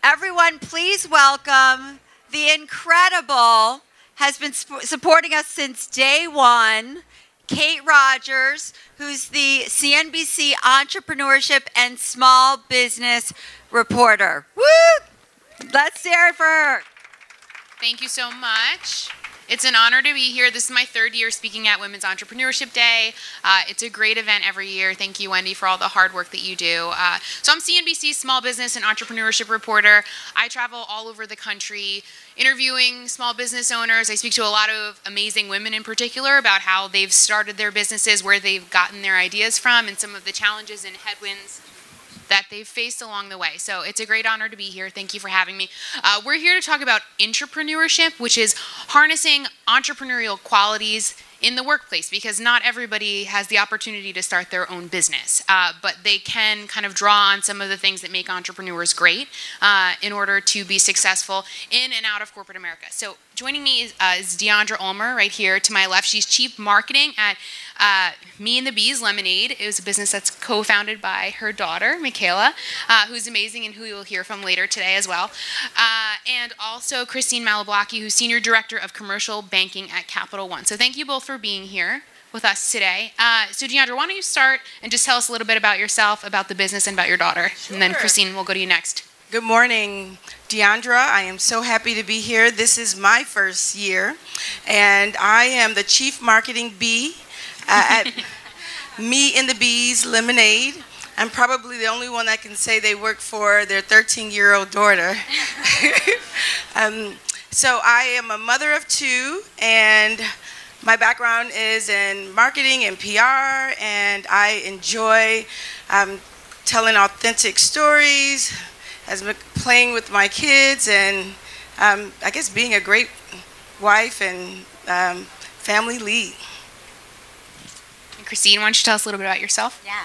Everyone, please welcome the incredible, has been supporting us since day one, Kate Rogers, who's the CNBC Entrepreneurship and Small Business Reporter. Woo! Let's hear it for her. Thank you so much. It's an honor to be here. This is my third year speaking at Women's Entrepreneurship Day. It's a great event every year. Thank you, Wendy, for all the hard work that you do. So I'm CNBC's Small Business and Entrepreneurship Reporter. I travel all over the country interviewing small business owners. I speak to a lot of amazing women in particular about how they've started their businesses, where they've gotten their ideas from, and some of the challenges and headwinds that they've faced along the way. So it's a great honor to be here. Thank you for having me. We're here to talk about Intrapreneurship, which is harnessing entrepreneurial qualities in the workplace, because not everybody has the opportunity to start their own business, but they can kind of draw on some of the things that make entrepreneurs great in order to be successful in and out of corporate America. So joining me is Deandra Ulmer right here to my left. She's Chief Marketing at Me and the Bees Lemonade. It was a business that's co-founded by her daughter, Michaela, who's amazing and who you'll hear from later today as well. And also Christine Maloblocki, who's Senior Director of Commercial Banking at Capital One. So thank you both for being here with us today. So Deandra, why don't you start and just tell us a little bit about yourself, about the business, and about your daughter. Sure. And then Christine, we'll go to you next. Good morning, Deandra. I am so happy to be here. This is my first year, and I am the Chief Marketing Bee at Me and the Bees Lemonade. I'm probably the only one that can say they work for their 13-year-old daughter. So I am a mother of two, and my background is in marketing and PR, and I enjoy telling authentic stories, playing with my kids, and I guess being a great wife and family lead. And Christine, why don't you tell us a little bit about yourself? Yeah.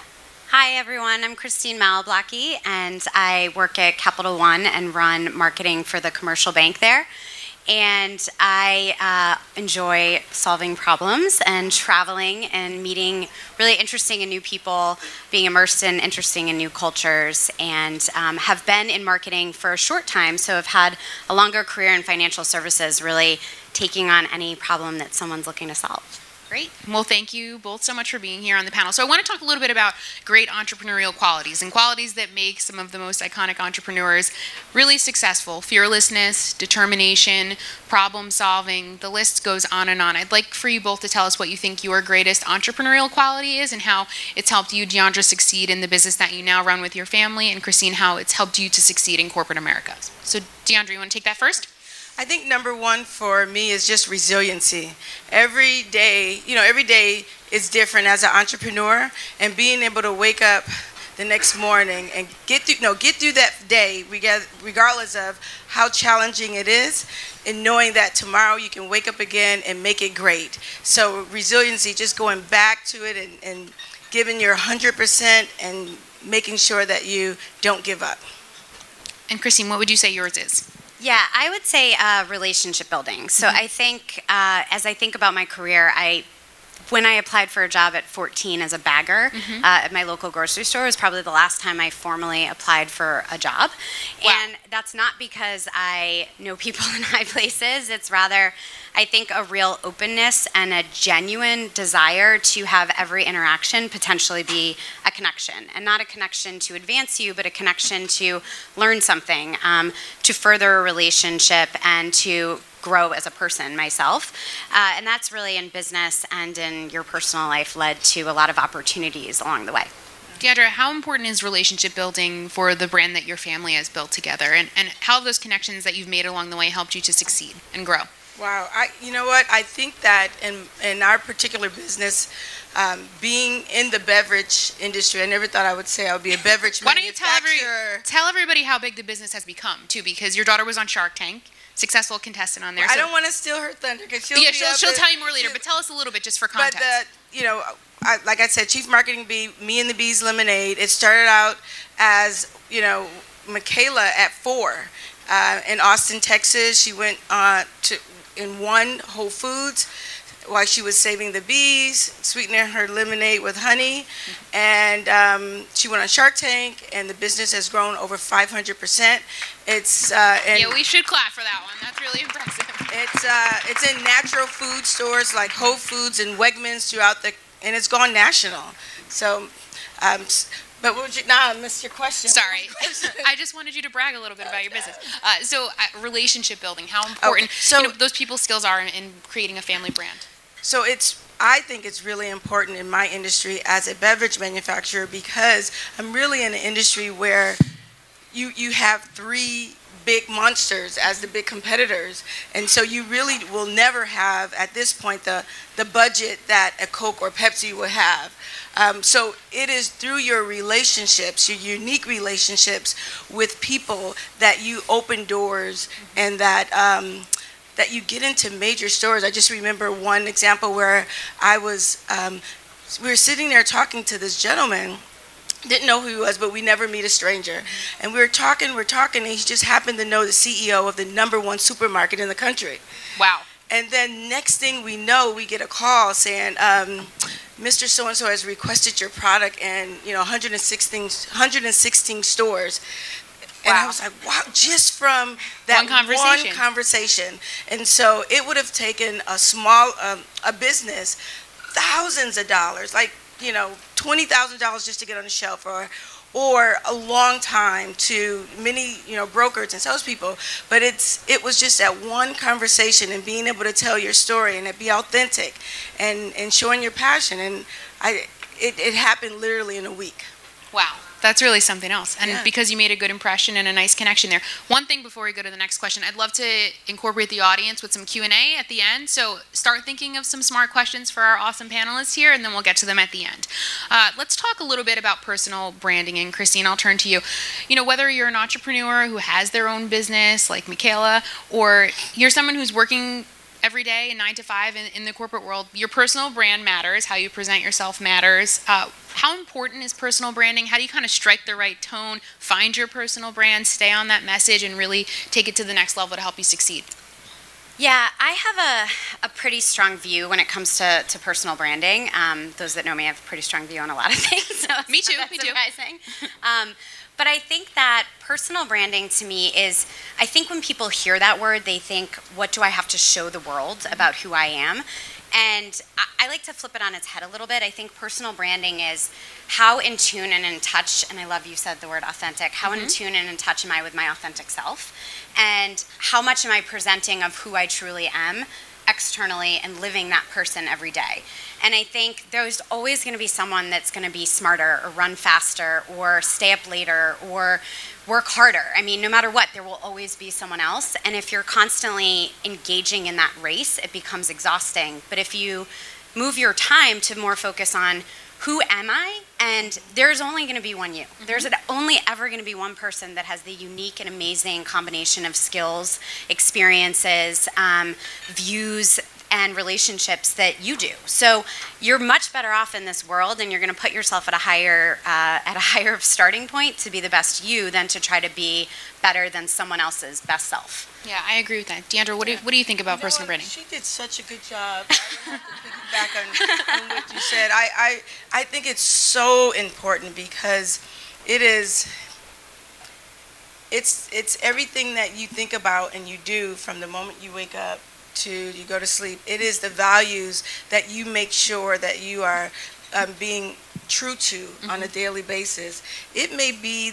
Hi, everyone. I'm Christine Maloblocki, and I work at Capital One and run marketing for the commercial bank there. And I enjoy solving problems and traveling and meeting really interesting and new people, being immersed in interesting and new cultures, and have been in marketing for a short time, so have had a longer career in financial services, really taking on any problem that someone's looking to solve. Great. Well, thank you both so much for being here on the panel. So I want to talk a little bit about great entrepreneurial qualities and qualities that make some of the most iconic entrepreneurs really successful. Fearlessness, determination, problem solving, the list goes on and on. I'd like for you both to tell us what you think your greatest entrepreneurial quality is and how it's helped you, Deandra, succeed in the business that you now run with your family, and Christine, how it's helped you to succeed in corporate America. So Deandra, you want to take that first? I think number one for me is just resiliency. Every day is different as an entrepreneur, and being able to wake up the next morning and get through that day, regardless of how challenging it is, and knowing that tomorrow you can wake up again and make it great. So resiliency, just going back to it and giving your 100% and making sure that you don't give up. And Christine, what would you say yours is? Yeah, I would say relationship building. So I think, as I think about my career, when I applied for a job at 14 as a bagger at my local grocery store, was probably the last time I formally applied for a job. Wow. And that's not because I know people in high places. It's rather, I think, a real openness and a genuine desire to have every interaction potentially be a connection. And not a connection to advance you, but a connection to learn something, to further a relationship, and to grow as a person myself. And that's really in business and in your personal life led to a lot of opportunities along the way. Deandra, how important is relationship building for the brand that your family has built together? And how have those connections that you've made along the way helped you to succeed and grow? Wow, you know what? I think that in our particular business, being in the beverage industry, I never thought I would say I would be a beverage Why don't you manufacturer. tell everybody how big the business has become, too, because your daughter was on Shark Tank. Successful contestant on there. Well, I don't want to steal her thunder because she'll tell you more later. But tell us a little bit just for context. But like I said, Chief Marketing Bee, Me and the Bees Lemonade. It started out as Michaela at 4 in Austin, Texas. She went in one Whole Foods, while she was saving the bees, sweetening her lemonade with honey. And she went on Shark Tank, and the business has grown over 500%. It's and Yeah, we should clap for that one. That's really impressive. it's in natural food stores like Whole Foods and Wegmans throughout and it's gone national. So, but what would you? Now I missed your question. Sorry, I just wanted you to brag a little bit about your business. Relationship building, how important those people skills are in creating a family brand. So I think it's really important in my industry as a beverage manufacturer, because I'm really in an industry where you have three big monsters as the big competitors, and so you really will never have at this point the budget that a Coke or Pepsi would have. So it is through your relationships, your unique relationships with people, that you open doors and that that you get into major stores. I just remember one example where we were sitting there talking to this gentleman. Didn't know who he was, but we never meet a stranger. And we're talking, and he just happened to know the CEO of the #1 supermarket in the country. Wow. And then next thing we know, we get a call saying, Mr. So-and-so has requested your product in 116 stores. And Wow. I was like, wow, just from that one conversation. And so it would have taken a business thousands of dollars, like, $20,000 just to get on the shelf, or a long time to many, brokers and salespeople. But it was just that one conversation and being able to tell your story and it be authentic and showing your passion. And it happened literally in a week. Wow. That's really something else. And Yeah. because you made a good impression and a nice connection there. One thing before we go to the next question, I'd love to incorporate the audience with some Q&A at the end. So start thinking of some smart questions for our awesome panelists here, and then we'll get to them at the end. Let's talk a little bit about personal branding. And Christine, I'll turn to you. Whether you're an entrepreneur who has their own business like Michaela, or you're someone who's working every day, 9 to 5 in the corporate world, your personal brand matters. How you present yourself matters. How important is personal branding? How do you kind of strike the right tone, find your personal brand, stay on that message, and really take it to the next level to help you succeed? Yeah, I have a pretty strong view when it comes to personal branding. Those that know me have a pretty strong view on a lot of things. So Me too, that's me too. surprising. But I think that personal branding to me is, I think when people hear that word, they think, what do I have to show the world about who I am? And I like to flip it on its head a little bit. I think personal branding is how in tune and in touch, and I love you said the word authentic, how in tune and in touch am I with my authentic self? And how much am I presenting of who I truly am externally and living that person every day? And I think there's always going to be someone that's going to be smarter or run faster or stay up later or work harder. I mean, no matter what, there will always be someone else. And if you're constantly engaging in that race, it becomes exhausting. But if you move your time to more focus on who am I, and there's only going to be one you. There's only ever going to be one person that has the unique and amazing combination of skills, experiences, views, and relationships that you do. So you're much better off in this world, and you're going to put yourself at a higher starting point to be the best you than to try to be better than someone else's best self. Yeah, I agree with that. Deandra, what do you think about personal branding? She did such a good job. I don't have to piggyback on what you said. I think it's so important because it's everything that you think about and you do from the moment you wake up to you go to sleep. It is the values that you make sure that you are being true to on a daily basis. It may be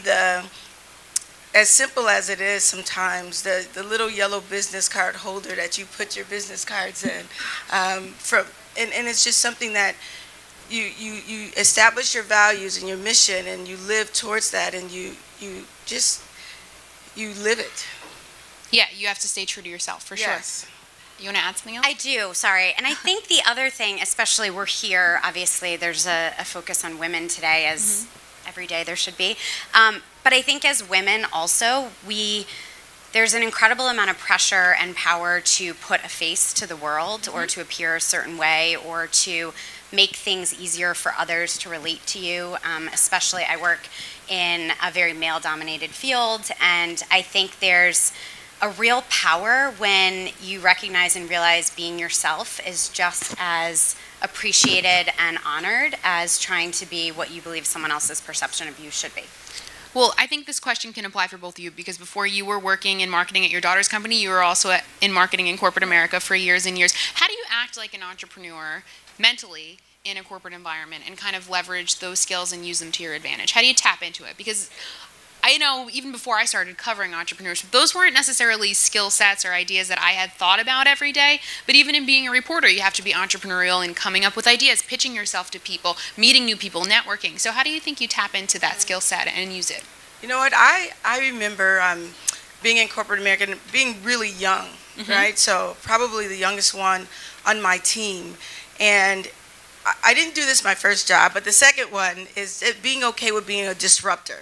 as simple as it is sometimes, the little yellow business card holder that you put your business cards in. And it's just something that you establish your values and your mission, and you live towards that, and you live it. Yeah, you have to stay true to yourself, for sure. Yes. You want to add something else? I do, sorry. And I think the other thing, especially we're here, obviously there's a focus on women today, as every day there should be. But I think as women also, there's an incredible amount of pressure and power to put a face to the world or to appear a certain way or to make things easier for others to relate to you. Especially I work in a very male-dominated field, and I think there's a real power when you recognize and realize being yourself is just as appreciated and honored as trying to be what you believe someone else's perception of you should be. Well, I think this question can apply for both of you, because before you were working in marketing at your daughter's company, you were also in marketing in corporate America for years and years. How do you act like an entrepreneur mentally in a corporate environment and kind of leverage those skills and use them to your advantage? How do you tap into it? Because I know even before I started covering entrepreneurship, those weren't necessarily skill sets or ideas that I had thought about every day. But even in being a reporter, you have to be entrepreneurial and coming up with ideas, pitching yourself to people, meeting new people, networking. So how do you think you tap into that skill set and use it? You know what? I remember being in corporate America and being really young, right? So probably the youngest one on my team. And I didn't do this my first job, but the second one is being okay with being a disruptor.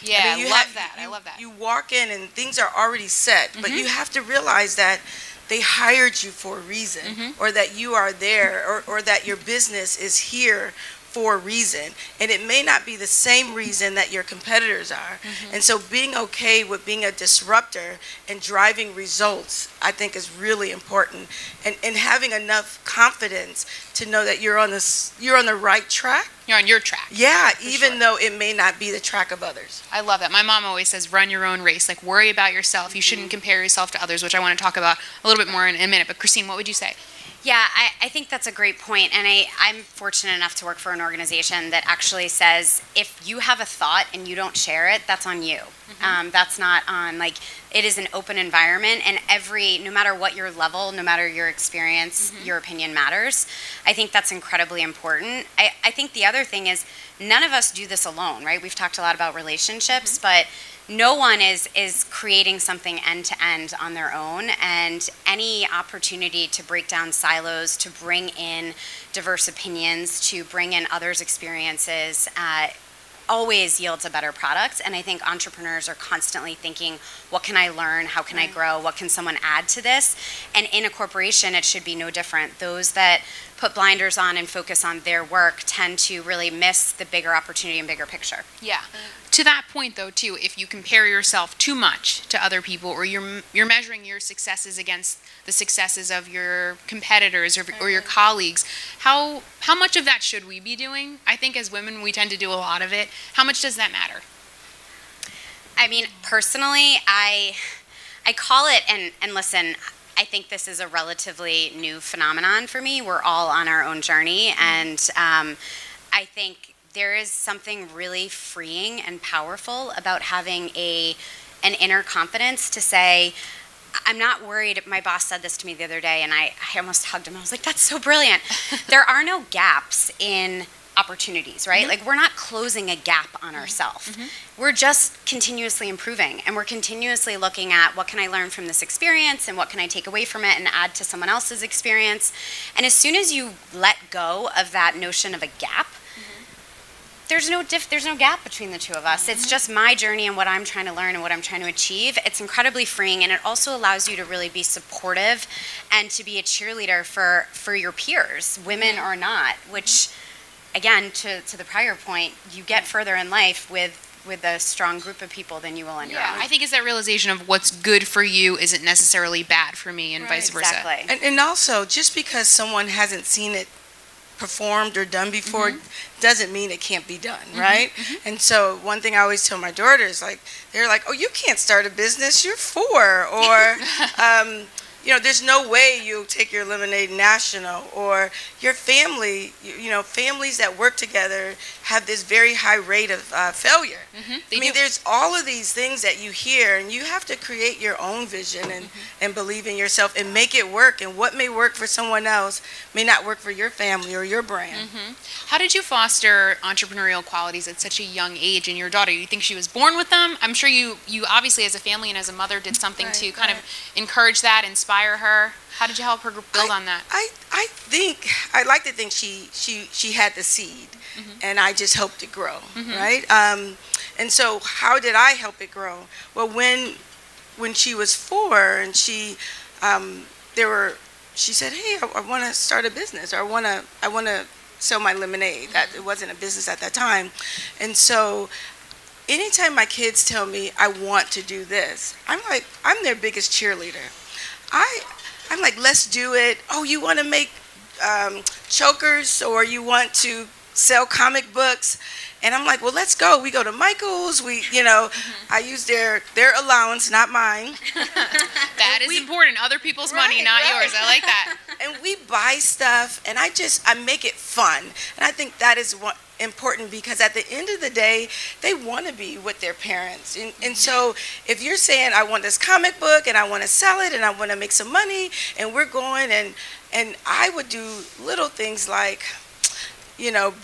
Yeah, I love that. I love that. You walk in and things are already set, but you have to realize that they hired you for a reason, or that you are there, or that your business is here for a reason, and it may not be the same reason that your competitors are. And so being okay with being a disruptor and driving results, I think, is really important, and having enough confidence to know that you're on the right track. You're on your track. Yeah, even though it may not be the track of others. I love that. My mom always says, run your own race. Like, worry about yourself. You shouldn't compare yourself to others, which I want to talk about a little bit more in a minute. But Christine, what would you say? Yeah, I think that's a great point. And I'm fortunate enough to work for an organization that actually says, if you have a thought and you don't share it, that's on you. That's not on, like, it is an open environment, and no matter what your level, no matter your experience, your opinion matters. I think that's incredibly important. I think the other thing is, none of us do this alone, right? We've talked a lot about relationships, but no one is creating something end to end on their own, and any opportunity to break down silos, to bring in diverse opinions, to bring in others' experiences, always yields a better product. And I think entrepreneurs are constantly thinking, what can I learn? How can I grow? What can someone add to this? And in a corporation, it should be no different. Those that put blinders on and focus on their work tend to really miss the bigger opportunity and bigger picture. Yeah. To that point, though, too, if you compare yourself too much to other people, or you're measuring your successes against the successes of your competitors or your colleagues, how much of that should we be doing? I think as women, we tend to do a lot of it. How much does that matter? I mean, personally, I call it, and listen, I think this is a relatively new phenomenon for me. We're all on our own journey, and I think there is something really freeing and powerful about having an inner confidence to say, I'm not worried. My boss said this to me the other day, and I almost hugged him. I was like, that's so brilliant. There are no gaps in opportunities, right? Like, we're not closing a gap on ourselves. We're just continuously improving, and we're continuously looking at, what can I learn from this experience, and what can I take away from it and add to someone else's experience. And as soon as you let go of that notion of a gap, there's no gap between the two of us. It's just my journey and what I'm trying to learn and what I'm trying to achieve. It's incredibly freeing, and it also allows you to really be supportive and to be a cheerleader for your peers, women or not, which, again, to the prior point, you get further in life with a strong group of people than you will on your own. I think it's that realization of what's good for you isn't necessarily bad for me, and vice versa. Exactly. And also, just because someone hasn't seen it performed or done before doesn't mean it can't be done, right? And so one thing I always tell my daughters, like, they're like, oh, you can't start a business, you're 4, or you know, there's no way you'll take your lemonade national, or your family, you know, families that work together have this very high rate of failure. I mean, there's all of these things that you hear, and you have to create your own vision and believe in yourself and make it work. And what may work for someone else may not work for your family or your brand. How did you foster entrepreneurial qualities at such a young age in your daughter? You think she was born with them? I'm sure you obviously, as a family and as a mother, did something to kind of encourage that, inspire her. How did you help her build on that? I like to think she had the seed, and I just helped it grow, right? And so how did I help it grow? Well, when she was 4, and she said, hey, I want to start a business, or I want to sell my lemonade. That it wasn't a business at that time, and so anytime my kids tell me I want to do this, I'm like, I'm their biggest cheerleader. I'm like, let's do it. Oh, you want to make chokers, or you want to sell comic books? And I'm like, well, let's go. We go to Michael's. I use their allowance, not mine. That is important. Other people's money, not yours. I like that. And we buy stuff, and I make it fun. And I think that is important, because at the end of the day, they want to be with their parents. And so if you're saying, I want this comic book, and I want to sell it, and I want to make some money, and we're going, and I would do little things like,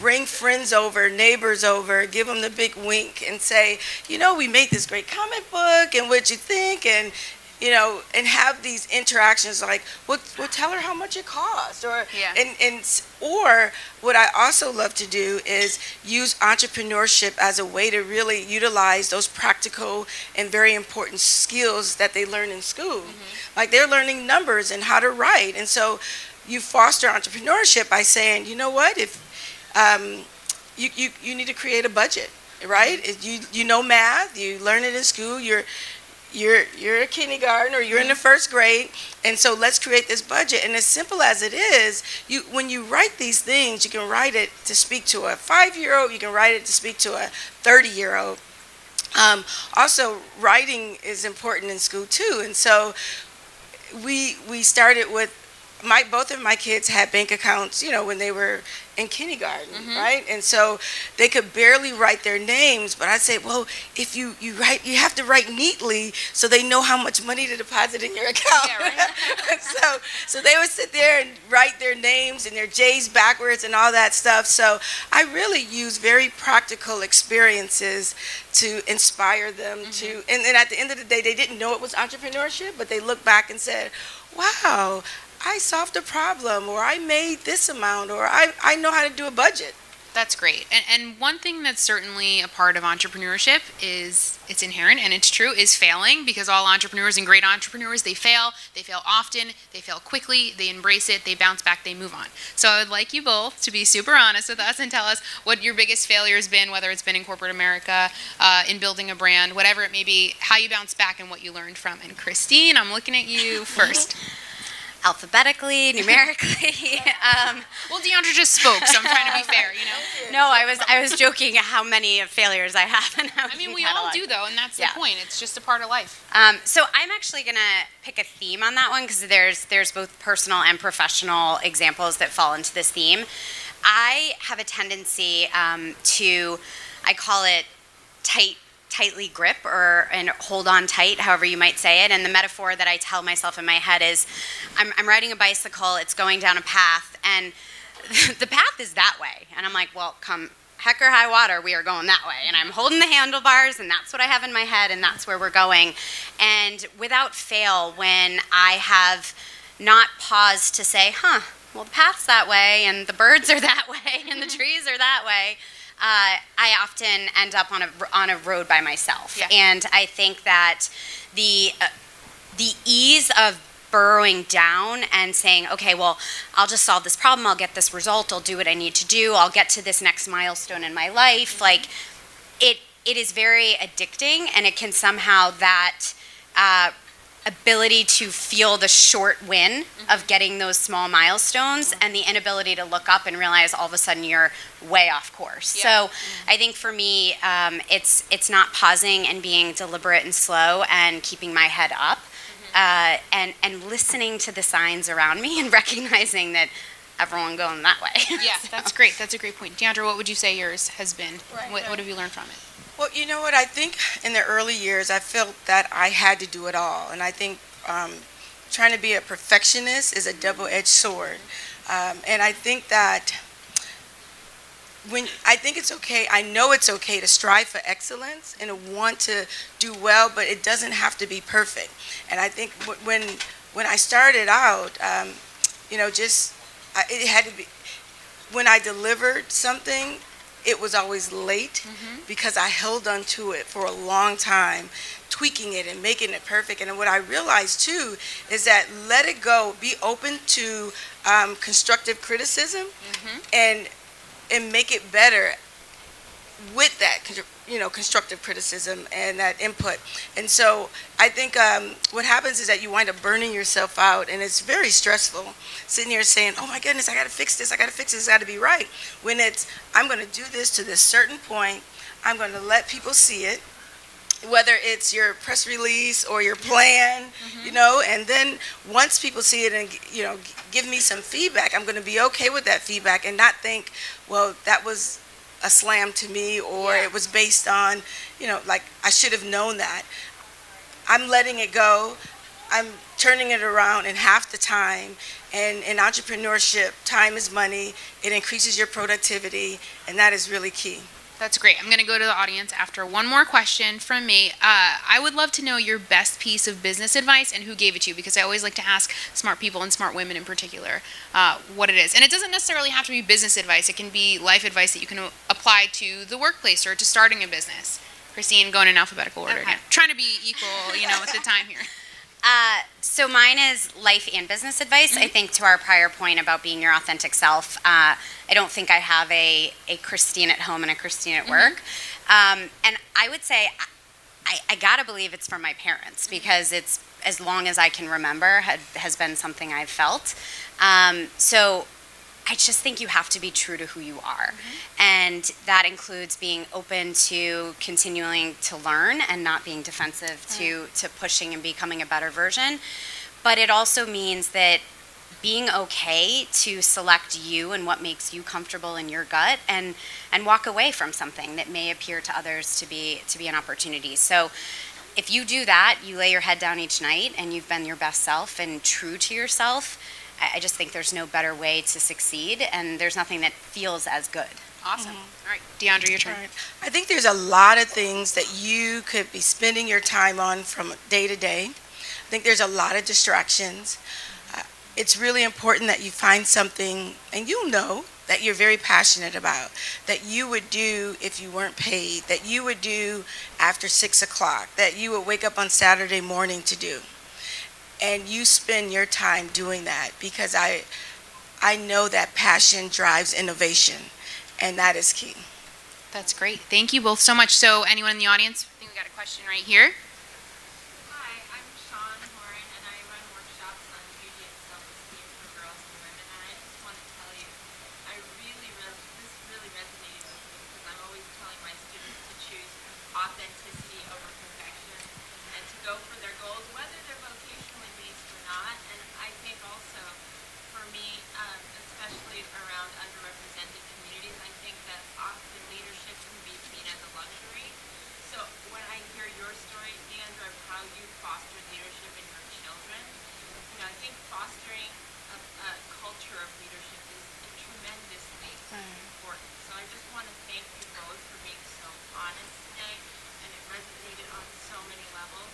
bring friends over, neighbors over, give them the big wink and say, we made this great comic book, and what'd you think? And, and have these interactions like, well, tell her how much it costs. Or, or what I also love to do is use entrepreneurship as a way to really utilize those practical and very important skills that they learn in school. Like they're learning numbers and how to write. And so you foster entrepreneurship by saying, you know what, if you need to create a budget, right? You know math, you learn it in school, you're a kindergarten, or you're in the first grade, and so let's create this budget. And as simple as it is, when you write these things, you can write it to speak to a 5-year-old, you can write it to speak to a 30-year-old. Also, writing is important in school too, and so we started with, both of my kids had bank accounts, when they were in kindergarten, right? And so they could barely write their names, but I say, well, if you write, you have to write neatly so they know how much money to deposit in your account. Yeah, right. so they would sit there and write their names and their J's backwards and all that stuff. So I really use very practical experiences to inspire them to, and then at the end of the day, they didn't know it was entrepreneurship, but they looked back and said, wow, I solved a problem, or I made this amount, or I know how to do a budget. That's great. And one thing that's certainly a part of entrepreneurship is, it's inherent and it's true, is failing, because all entrepreneurs and great entrepreneurs, they fail often, they fail quickly, they embrace it, they bounce back, they move on. So I would like you both to be super honest with us and tell us what your biggest failure has been, whether it's been in corporate America, in building a brand, whatever it may be, how you bounce back and what you learned from. And Christine, I'm looking at you first. Alphabetically, numerically. Well, Deandra just spoke, so I'm trying to be fair, No, I was joking at how many failures I have. And I mean, we all do, though, and that's the point. It's just a part of life. So I'm actually going to pick a theme on that one, because there's both personal and professional examples that fall into this theme. I have a tendency to, I call it tightly grip, and hold on tight, however you might say it. And the metaphor that I tell myself in my head is, I'm riding a bicycle, it's going down a path, and the path is that way. And I'm like, well, come heck or high water, we are going that way. And I'm holding the handlebars, and that's what I have in my head, and that's where we're going. And without fail, when I have not paused to say, well, the path's that way, and the birds are that way, and the trees are that way, I often end up on a road by myself. Yeah. And I think that the ease of burrowing down and saying, okay, well, I'll just solve this problem, I'll get this result, I'll do what I need to do, I'll get to this next milestone in my life, like, it is very addicting, and it can somehow, that ability to feel the short win of getting those small milestones, and the inability to look up and realize all of a sudden you're way off course. Yeah. So I think for me, it's not pausing and being deliberate and slow and keeping my head up, and listening to the signs around me and recognizing that everyone going that way. Yeah, so. That's great. That's a great point. Deandra, what would you say yours has been? Right. What have you learned from it? Well, you know what, I think in the early years I felt that I had to do it all, and I think trying to be a perfectionist is a double-edged sword, and I think that I think it's okay, I know it's okay to strive for excellence and to want to do well, but it doesn't have to be perfect. And I think when I started out, it had to be, when I delivered something, it was always late, because I held on to it for a long time, tweaking it and making it perfect. And what I realized too is that let it go, be open to constructive criticism, and make it better with that constructive criticism and that input. And so I think what happens is that you wind up burning yourself out, and it's very stressful sitting here saying, oh my goodness, I got to fix this, it's got to be right. When it's, I'm going to do this to this certain point, I'm going to let people see it, whether it's your press release or your plan, and then once people see it and, give me some feedback, I'm going to be okay with that feedback and not think, well, that was a slam to me, or it was based on, like I should have known that. I'm letting it go. I'm turning it around in half the time. And in entrepreneurship, time is money. It increases your productivity, and that is really key. That's great. I'm going to go to the audience after one more question from me. I would love to know your best piece of business advice and who gave it to you, because I always like to ask smart people and smart women in particular what it is. And it doesn't necessarily have to be business advice. It can be life advice that you can apply to the workplace or to starting a business. Christine, going in alphabetical order again. Trying to be equal, with the time here. So mine is life and business advice. I think to our prior point about being your authentic self, I don't think I have a Christine at home and a Christine at work. And I would say I gotta believe it's from my parents, because it's, as long as I can remember, has been something I've felt. So I just think you have to be true to who you are. And that includes being open to continuing to learn and not being defensive to pushing and becoming a better version. But it also means that being okay to select you and what makes you comfortable in your gut, and walk away from something that may appear to others to be an opportunity. So if you do that, you lay your head down each night and you've been your best self and true to yourself, I just think there's no better way to succeed, and there's nothing that feels as good. Awesome. All right, Deandra, your turn. Right. I think there's a lot of things that you could be spending your time on from day to day. I think there's a lot of distractions. It's really important that you find something, and that you're very passionate about, that you would do if you weren't paid, that you would do after 6 o'clock, that you would wake up on Saturday morning to do. And you spend your time doing that, because I know that passion drives innovation, and that is key. That's great. Thank you both so much. So anyone in the audience? I think we got a question right here. Hi, I'm Sean Horan, and I run workshops on beauty and self-esteem for girls and women. And I just want to tell you, this really resonated with me, because I'm always telling my students to choose authenticity over perfection and to go for their goals, whether they're vocationally based or not. And I think also, for me, especially around underrepresented communities, I think that often leadership can be seen as a luxury. So when I hear your story, Deandra, of how you foster leadership in your children, I think fostering a culture of leadership is tremendously important. So I just want to thank you both for being so honest today, and it resonated on so many levels.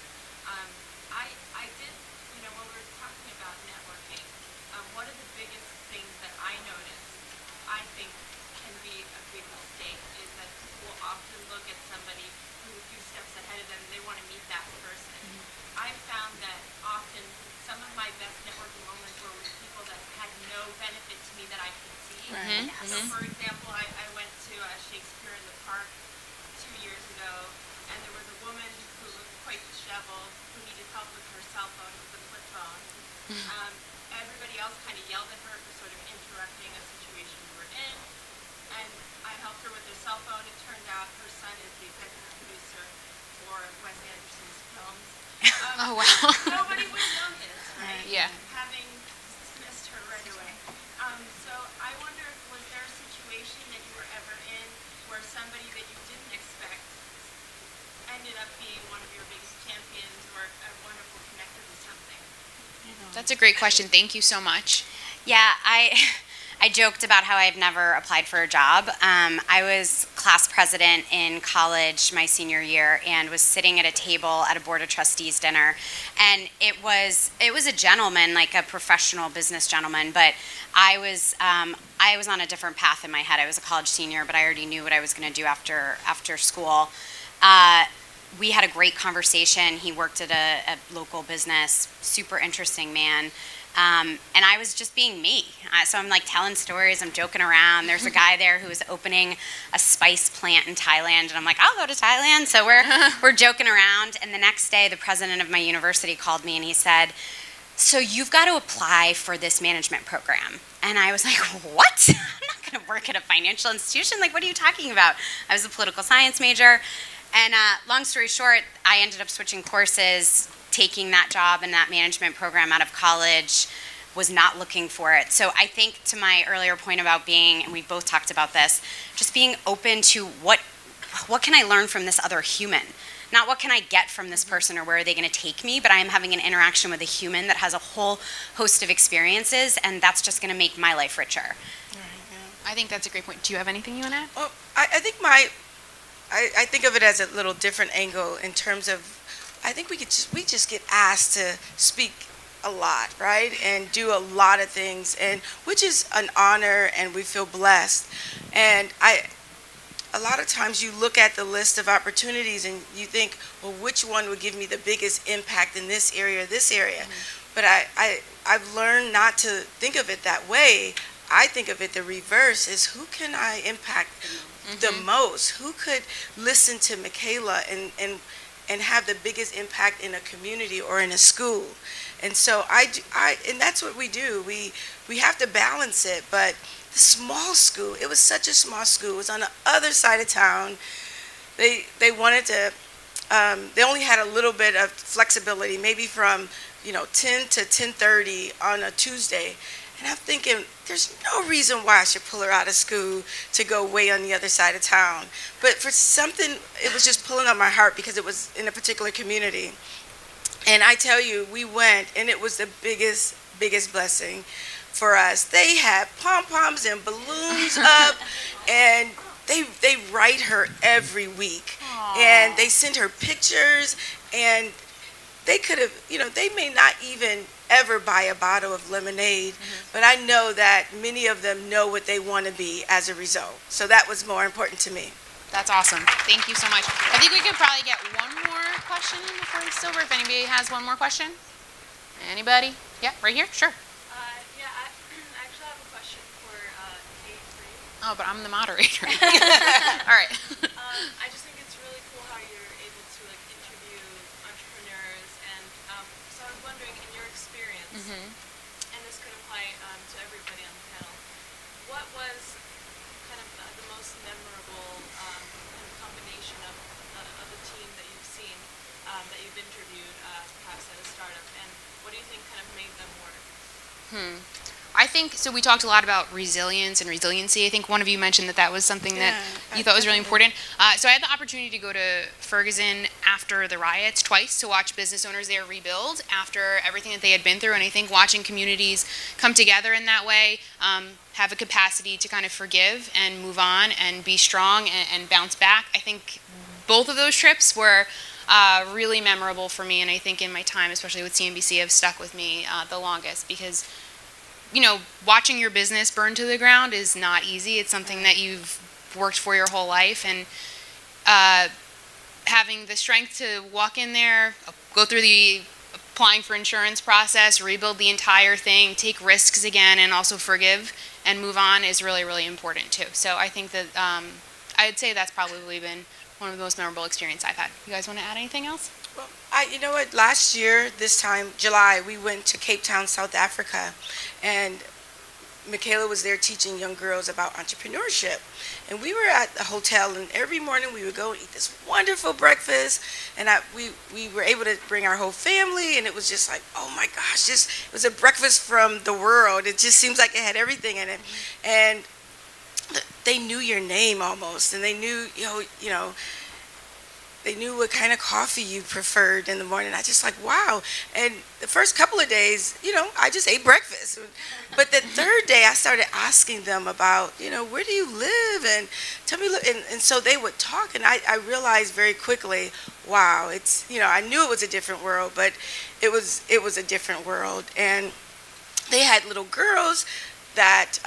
I did, when we were talking about networking, one of the biggest things that I noticed, I think, can be a big mistake, is that people often look at somebody who's a few steps ahead of them and they want to meet that person. I found that often some of my best networking moments were with people that had no benefit to me that I could see. So for example, I went to Shakespeare in the Park 2 years ago, and there was a woman who looked quite disheveled, who needed help with her cell phone. It was a flip phone. Everybody else kind of yelled at her for sort of interrupting a situation we were in, and I helped her with her cell phone. It turned out her son is the executive producer for Wes Anderson's films. Oh, wow. Nobody would know this, right? Yeah. Having dismissed her right away. So I wonder, was there a situation that you were ever in where somebody that you didn't expect ended up being one of your biggest champions, or a wonderful connector to something? That's a great question. Thank you so much. Yeah, I joked about how I've never applied for a job. I was class president in college my senior year, and was sitting at a table at a board of trustees dinner, and it was a gentleman, like a professional business gentleman, but I was on a different path in my head. I was a college senior, but I already knew what I was going to do after school. We had a great conversation. He worked at a local business, super interesting man. And I was just being me. So I'm like telling stories, I'm joking around. There's a guy there who was opening a spice plant in Thailand, and I'm like, I'll go to Thailand. So we're joking around. And the next day, the president of my university called me and he said, so you've got to apply for this management program. And I was like, what? I'm not going to work at a financial institution. Like, what are you talking about? I was a political science major. And long story short, I ended up switching courses, taking that job and that management program out of college, was not looking for it. So I think to my earlier point about being, and we both talked about this, just being open to what can I learn from this other human? Not what can I get from this person or where are they going to take me, but I am having an interaction with a human that has a whole host of experiences, and that's just going to make my life richer. Right, yeah. I think that's a great point. Do you have anything you want to add? Well, I think I think of it as a little different angle in terms of, I think we just get asked to speak a lot, right, and do a lot of things, and which is an honor, and we feel blessed. And a lot of times you look at the list of opportunities and you think, well, which one would give me the biggest impact in this area or this area? Mm-hmm. But I've learned not to think of it that way. I think of it the reverse, is who can I impact the most? Who could listen to Michaela and have the biggest impact in a community or in a school? And so and that's what we do. We have to balance it, but the small school, it was such a small school. It was on the other side of town. They wanted to, they only had a little bit of flexibility, maybe from 10 to 10:30 on a Tuesday. And I'm thinking, there's no reason why I should pull her out of school to go way on the other side of town. But for something, it was just pulling on my heart because it was in a particular community. And I tell you, we went, and it was the biggest blessing for us. They had pom-poms and balloons up, and they write her every week. Aww. And they send her pictures, and they could have, they may not even ever buy a bottle of lemonade, but I know that many of them know what they want to be as a result. So that was more important to me. That's awesome. Thank you so much. I think we could probably get one more question in before it's over, if anybody has one more question. Anybody? Yeah, right here? Sure. I actually have a question for Kate. Oh, but I'm the moderator. All right. I just think it's really cool how you're able to interview entrepreneurs, and so I was wondering, in your experience, and this could apply to everybody on the panel, what was kind of the most memorable kind of combination of a team that you've seen, that you've interviewed, perhaps at a startup, and what do you think kind of made them work? I think, so we talked a lot about resilience and resiliency. I think one of you mentioned that was something that you thought was really important. So I had the opportunity to go to Ferguson after the riots twice to watch business owners there rebuild after everything that they had been through. And I think watching communities come together in that way, have a capacity to kind of forgive and move on and be strong and bounce back. I think both of those trips were really memorable for me, and I think in my time, especially with CNBC, have stuck with me the longest, because watching your business burn to the ground is not easy. It's something that you've worked for your whole life, and having the strength to walk in there, go through the applying for insurance process, rebuild the entire thing, take risks again, and also forgive and move on is really, really important too. So I think that I'd say that's probably been one of the most memorable experiences I've had. You guys want to add anything else? Well, you know what? Last year, this time, July, we went to Cape Town, South Africa, and Michaela was there teaching young girls about entrepreneurship. And we were at the hotel, and every morning we would go and eat this wonderful breakfast, and we were able to bring our whole family, and it was just like, oh my gosh, it was a breakfast from the world. It just seems like it had everything in it. And they knew your name almost, and they knew, they knew what kind of coffee you preferred in the morning. I just like, wow. And the first couple of days, I just ate breakfast. But the third day, I started asking them about, where do you live? And tell me, and so they would talk, and I realized very quickly, wow, it's, I knew it was a different world, but it was a different world. And they had little girls that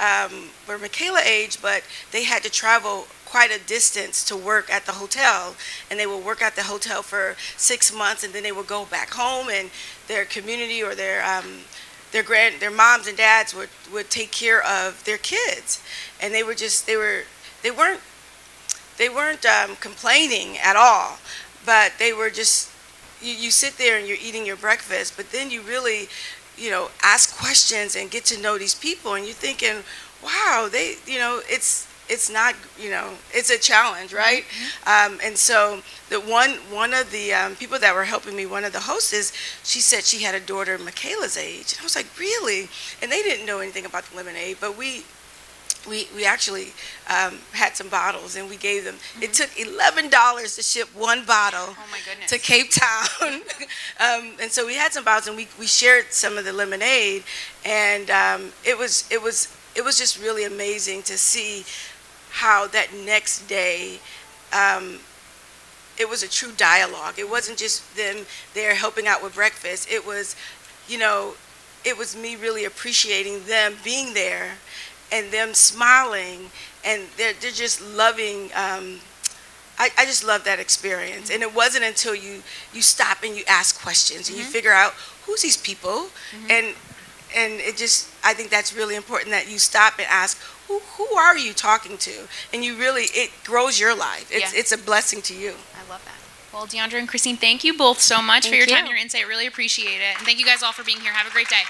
were Michaela age, but they had to travel quite a distance to work at the hotel, and they would work at the hotel for 6 months, and then they would go back home, and their community or their their moms and dads would take care of their kids, and they weren't complaining at all, but they were just, you sit there and you're eating your breakfast, but then you really, ask questions and get to know these people, and you're thinking, wow, it's not, it's a challenge, right? And so one of the people that were helping me, one of the hostess, she said she had a daughter Michaela's age, and I was like, really? And they didn't know anything about the lemonade, but we actually had some bottles, and we gave them. It took $11 to ship one bottle to Cape Town. And so we had some bottles, and we shared some of the lemonade, and it was just really amazing to see how that next day it was a true dialogue. It wasn't just them there helping out with breakfast. It was, it was me really appreciating them being there and them smiling, and they're just loving. I just love that experience. And it wasn't until you stop and you ask questions and you figure out who's these people, and it just, I think that's really important, that you stop and ask, who are you talking to? And you really, it grows your life. It's a blessing to you. I love that. Well, Deandra and Christine, thank you both so much for your time and your insight. Really appreciate it. And thank you guys all for being here. Have a great day.